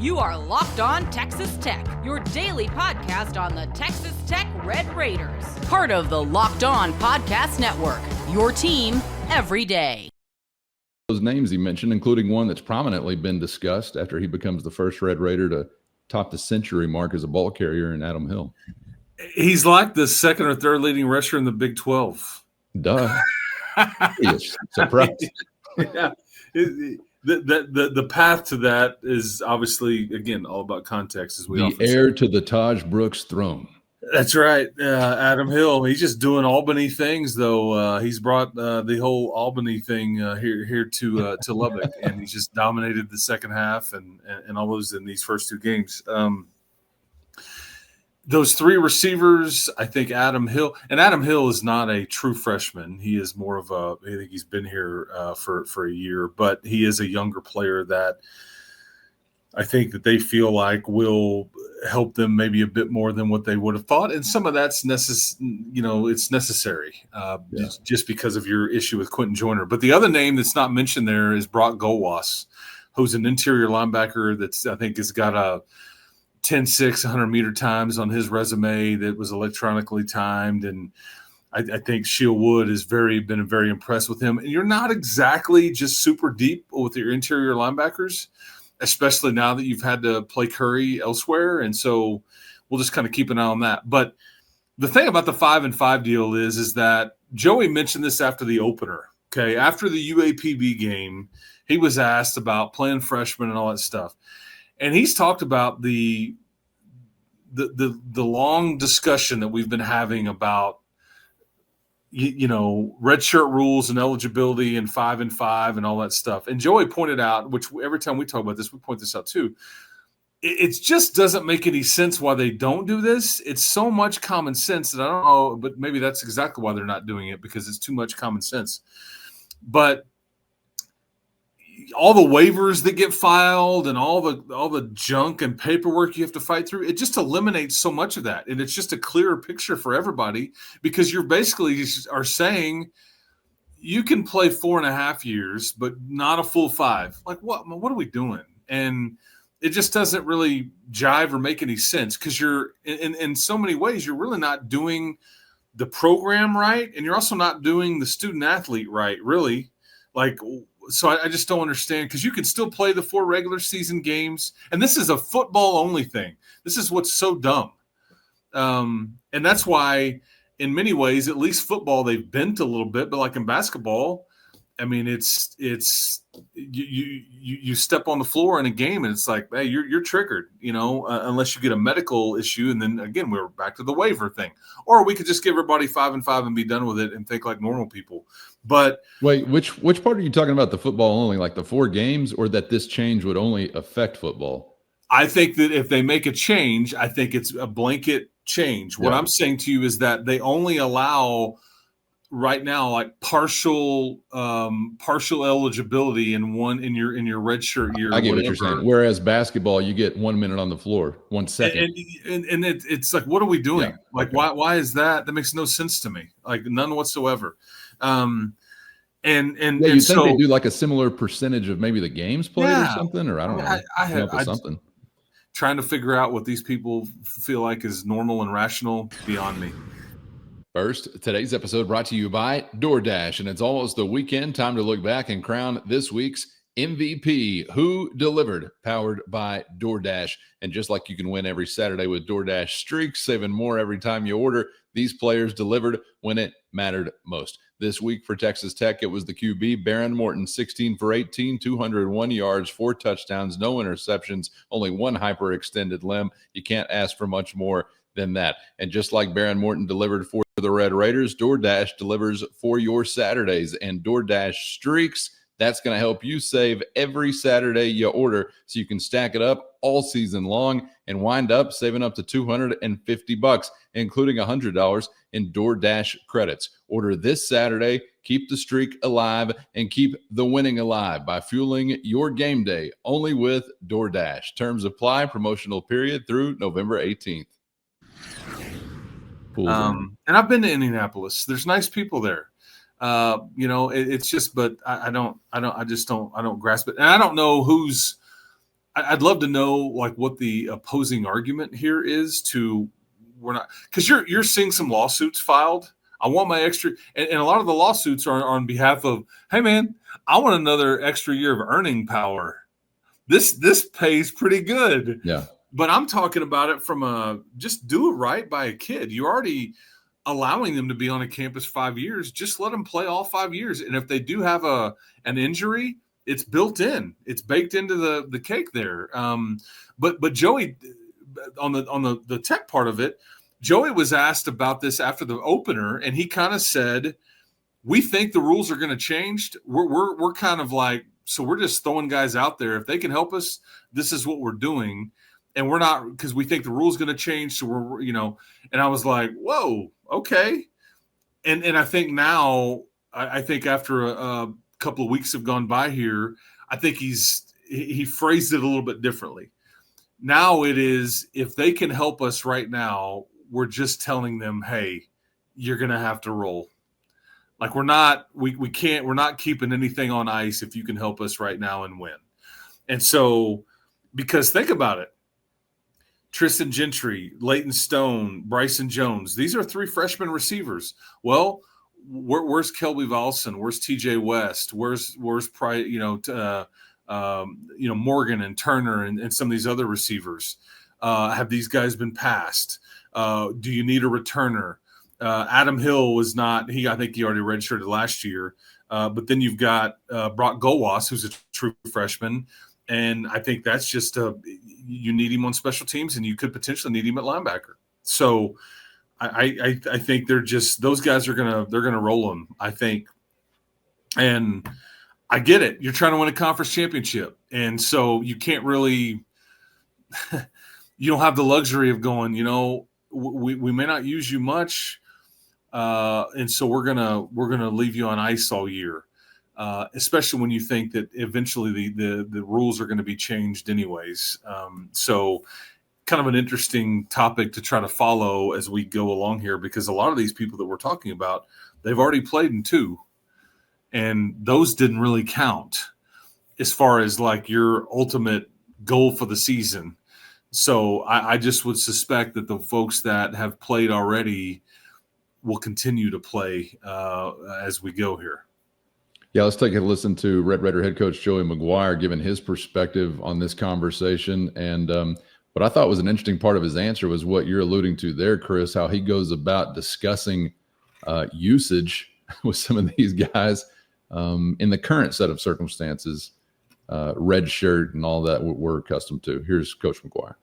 You are Locked On Texas Tech, your daily podcast on the Texas Tech Red Raiders. Part of the Locked On Podcast Network, your team every day. Those names he mentioned, including one that's prominently been discussed after he becomes the first Red Raider to top the century mark as a ball carrier in Adam Hill. He's like the second or third leading rusher in the Big 12. Duh. He is surprised. Yeah. The path to that is obviously, again, all about context. As we the often heir say. to the Taj Brooks throne. That's right. Adam Hill. He's just doing Albany things, though. He's brought the whole Albany thing here to Lubbock, and he's just dominated the second half and all those in these first two games. Those three receivers, I think Adam Hill is not a true freshman. He is more of I think he's been here for a year, but he is a younger player that I think that they feel like will help them maybe a bit more than what they would have thought. And some of that's it's necessary just because of your issue with Quentin Joyner. But the other name that's not mentioned there is Brock Goldwas, who's an interior linebacker that's, I think, has got a 10.6 100-meter times on his resume that was electronically timed. And I think Sheil Wood has been very impressed with him. And you're not exactly just super deep with your interior linebackers, especially now that you've had to play Curry elsewhere. And so we'll just kind of keep an eye on that. But the thing about the 5-5 deal is that Joey mentioned this after the opener. Okay. After the UAPB game, he was asked about playing freshmen and all that stuff. And he's talked about the long discussion that we've been having about, red shirt rules and eligibility and 5-5 and all that stuff. And Joey pointed out, which every time we talk about this, we point this out too. It just doesn't make any sense why they don't do this. It's so much common sense that I don't know, but maybe that's exactly why they're not doing it, because it's too much common sense. But all the waivers that get filed and all the junk and paperwork you have to fight through, it just eliminates so much of that. And it's just a clearer picture for everybody, because you're basically are saying you can play 4.5 years, but not a full 5. Like, what are we doing? And it just doesn't really jive or make any sense, because you're in so many ways, you're really not doing the program right. And you're also not doing the student athlete right, really. So I just don't understand, because you can still play the 4 regular season games. And this is a football only thing. This is what's so dumb. And that's why in many ways, at least football, they've bent a little bit, but like in basketball, I mean, it's you step on the floor in a game and it's like, hey, you're triggered, unless you get a medical issue. And then again, we're back to the waiver thing, or we could just give everybody 5-5 and be done with it and think like normal people. But wait, which part are you talking about? The football only, like the 4 games, or that this change would only affect football? I think that if they make a change, I think it's a blanket change. What I'm saying to you is that they only allow right now like partial eligibility in your red shirt year. I get what you're saying. Whereas basketball, you get 1 minute on the floor, 1 second. And it's like, what are we doing? Yeah. Why is that? That makes no sense to me. Like, none whatsoever. And you think they do like a similar percentage of maybe the games played or something, or I don't know. I something. Trying to figure out what these people feel like is normal and rational, beyond me. First, today's episode brought to you by DoorDash, and it's almost the weekend. Time to look back and crown this week's MVP, Who Delivered, powered by DoorDash. And just like you can win every Saturday with DoorDash Streaks, saving more every time you order, these players delivered when it mattered most. This week for Texas Tech, it was the QB, Baron Morton, 16 for 18, 201 yards, 4 touchdowns, no interceptions, only 1 hyperextended limb. You can't ask for much more than that. And just like Baron Morton delivered for the Red Raiders, DoorDash delivers for your Saturdays. And DoorDash Streaks, that's going to help you save every Saturday you order, so you can stack it up all season long and wind up saving up to $250, including $100 in DoorDash credits. Order this Saturday, keep the streak alive, and keep the winning alive by fueling your game day only with DoorDash. Terms apply. Promotional period through November 18th. And I've been to Indianapolis. There's nice people there. It's just, but I don't grasp it. And I don't know who's I'd love to know like what the opposing argument here is to we're not, because you're seeing some lawsuits filed. I want my extra, and a lot of the lawsuits are on behalf of, hey man, I want another extra year of earning power. This pays pretty good. Yeah. But I'm talking about it from just do it right by a kid. You're already allowing them to be on a campus 5 years. Just let them play all 5 years. And if they do have an injury, it's built in. It's baked into the cake there. But Joey, on the tech part of it, Joey was asked about this after the opener, and he kind of said, "We think the rules are going to change. We're kind of like, so we're just throwing guys out there. If they can help us, this is what we're doing." And we're not, because we think the rule's going to change. So we're, and I was like, whoa, okay. And I think now, I think after a couple of weeks have gone by here, I think he phrased it a little bit differently. Now it is, if they can help us right now, we're just telling them, hey, you're going to have to roll. Like we're not keeping anything on ice if you can help us right now and win. And so, because think about it, Tristan Gentry, Leighton Stone, Bryson Jones. These are 3 freshman receivers. Well, where's Kelby Valson? Where's TJ West? Where's Morgan and Turner and some of these other receivers? Have these guys been passed? Do you need a returner? Adam Hill was not. I think he already redshirted last year. But then you've got Brock Gowas, who's a true freshman. And I think that's just you need him on special teams, and you could potentially need him at linebacker. So I think they're just, those guys they're gonna roll them, I think. And I get it. You're trying to win a conference championship, and so you can't really you don't have the luxury of going, we may not use you much, and so we're gonna leave you on ice all year. Especially when you think that eventually the rules are going to be changed anyways. So kind of an interesting topic to try to follow as we go along here, because a lot of these people that we're talking about, they've already played in 2, and those didn't really count as far as like your ultimate goal for the season. So I just would suspect that the folks that have played already will continue to play as we go here. Yeah, let's take a listen to Red Raider head coach Joey McGuire giving his perspective on this conversation. And what I thought was an interesting part of his answer was what you're alluding to there, Chris, how he goes about discussing usage with some of these guys in the current set of circumstances, red shirt and all that we're accustomed to. Here's Coach McGuire.